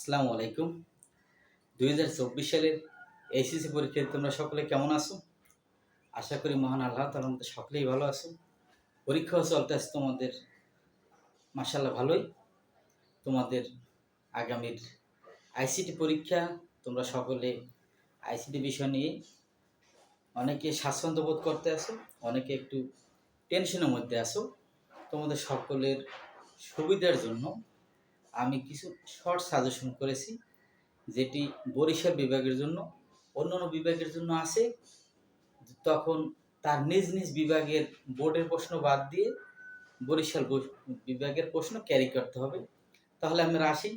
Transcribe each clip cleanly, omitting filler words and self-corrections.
আসসালামু আলাইকুম। 2024 সালের এইচএসসি পরীক্ষায় তোমরা সকলে কেমন আছো? আশা করি মহান আল্লাহ তাআলার মধ্যে সকলেই ভালো আছো। পরীক্ষাও চলতেছে তোমাদের, মাশাআল্লাহ ভালোই। তোমাদের আগামীর আইসিটি পরীক্ষা, তোমরা সকলে আইসিটি বিষয় নিয়ে অনেকে স্বাচ্ছন্দ্য বোধ করতে আছো, অনেকে একটু টেনশনের মধ্যে আছো। তোমাদের সকলের সুবিধার জন্য আমি কিছু শর্ট সাজেশন করেছি, যেটি বরিশাল বিভাগের জন্য, অন্যান্য বিভাগের জন্য আছে। তখন তার নিজ নিজ বিভাগের বোর্ডের প্রশ্ন বাদ দিয়ে বরিশাল বিভাগের প্রশ্ন ক্যারি করতে হবে। তাহলে আমরা আসি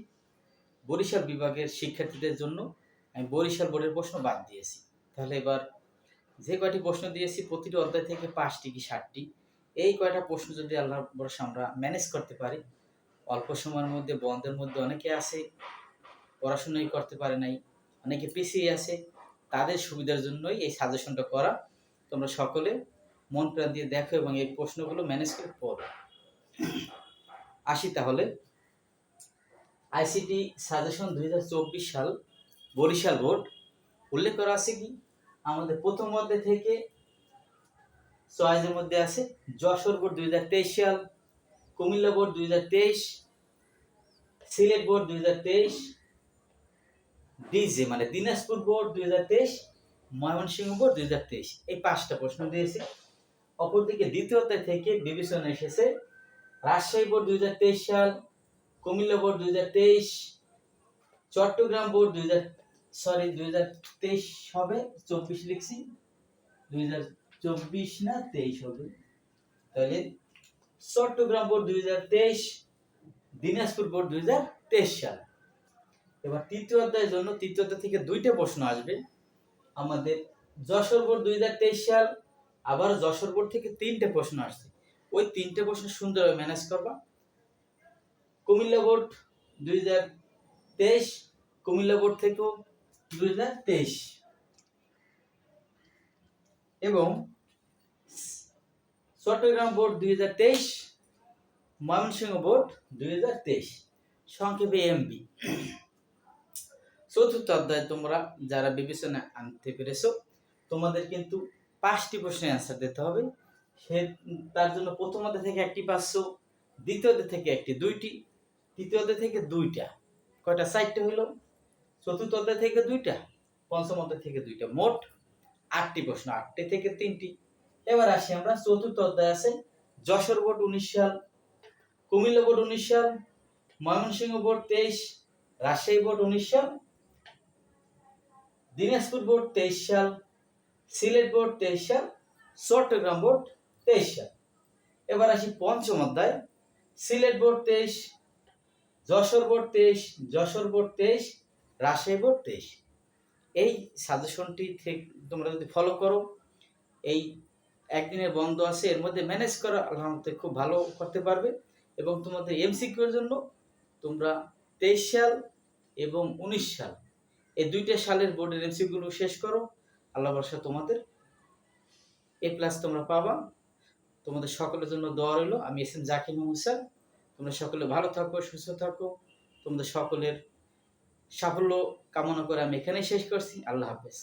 বরিশাল বিভাগের শিক্ষার্থীদের জন্য আমি বরিশাল বোর্ডের প্রশ্ন বাদ দিয়েছি। তাহলে এবার যে কয়টি প্রশ্ন দিয়েছি প্রতিটি অধ্যায় থেকে 5টি কি 7টি, এই কয়টা প্রশ্ন যদি আল্লাহর ভরসা আমরা ম্যানেজ করতে পারি, অল্প সময়ের মধ্যে বন্ধের মধ্যে অনেকে আছে পড়াশোনাই করতে পারে নাই, অনেকে পিছিয়ে আছে, তাদের সুবিধার জন্যই এই সাজেশনটা করা। তোমরা সকলে মন প্রাণ দিয়ে দেখো এবং এই প্রশ্নগুলো ম্যানেজ করে পড়ো। আসি তাহলে আইসিটি সাজেশন 2024 সাল বরিশাল বোর্ড উল্লেখ করা আছে কি আমাদের প্রথম অধ্যায় থেকে চয়েসের মধ্যে আছে যশোর বোর্ড 2023 সাল, Comilla board 2023, Sylhet board 2023, DJ মানে দিনাজপুর বোর্ড 2023, ময়মনসিংহ বোর্ড 2023। এই 5টা প্রশ্ন দিয়েছে। অপরদিকে দ্বিতীয় অধ্যায় থেকে বিবেচনা এসেছে রাজশাহী বোর্ড 2023 সাল, কুমিল্লা বোর্ড 2023, চট্টগ্রাম বোর্ড 2023 হবে, 24 লিখছি, 2024 না 23 হবে। তাহলে চট্টগ্রাম বোর্ড 2023, দিনাজপুর বোর্ড 2023 সাল। এবার তৃতীয় অধ্যায়ের জন্য তৃতীয় অধ্যায় থেকে 2টা প্রশ্ন আসবে আমাদের। যশোর বোর্ড 2023 সাল, আবার যশোর বোর্ড থেকে 3টে প্রশ্ন আসছে। ওই 3টে প্রশ্ন সুন্দরভাবে ম্যানেজ করবা। কুমিল্লা বোর্ড 2023, কুমিল্লা বোর্ড থেকেও 2023, এবং চট্টগ্রাম বোর্ড 2023, ময়মনসিংহ বোর্ড 2023, সংক্ষেপে এমবি। চতুর্থ অধ্যায় তোমরা যারা বিবেচনা আনতে পেরেছো, তোমাদের কিন্তু 5টি প্রশ্নের অ্যান্সার দিতে হবে। তার জন্য প্রথম অধ্যায় থেকে 1টি পাচ্ছো, দ্বিতীয় অধ্যায় থেকে 1টি, 2টি, তৃতীয় অধ্যায় থেকে 2টা, কয়টা 4টে হলো, চতুর্থ অধ্যায় থেকে 2টা, পঞ্চম অধ্যায় থেকে 2টা, মোট 8টি প্রশ্ন, 8টি থেকে 3টি। এবার আসি আমরা চতুর্থ অধ্যায় আছে যশোর বোর্ড 19 সাল, কুমিল্লা বোর্ড 19 সাল, ময়মনসিংহ বোর্ড 23, রাজশাহী বোর্ড 19 সাল, দিনাজপুর বোর্ড 23 সাল, সিলেট বোর্ড 23 সাল, চট্টগ্রাম বোর্ড 23 সাল। এবার আসি পঞ্চম অধ্যায়, Sylhet board 23, Jessore board 23, Jessore board 23, Rajshahi board 23। এই সাজেশনটি ঠিক তোমরা যদি ফলো করো, এই একদিনের বন্ধ আছে এর মধ্যে ম্যানেজ করা আলহামদুলিল্লাহ খুব ভালো করতে পারবে। এবং তোমাদের এমসিকিউ এর জন্য তোমরা 23 সাল এবং 19 সাল এই 2টা সালের বোর্ডের এমসিকিউগুলো শেষ করো। আল্লাহ ভরসা তোমাদের A+ তোমরা পাবা। তোমাদের সকলের জন্য দোয়া রইল। আমি S M Zakir Mohammad sir. তোমরা সকলে ভালো থাকো, সুস্থ থাকো। তোমাদের সকলের সাফল্য কামনা করে আমি এখানেই শেষ করছি। আল্লাহ হাফেজ।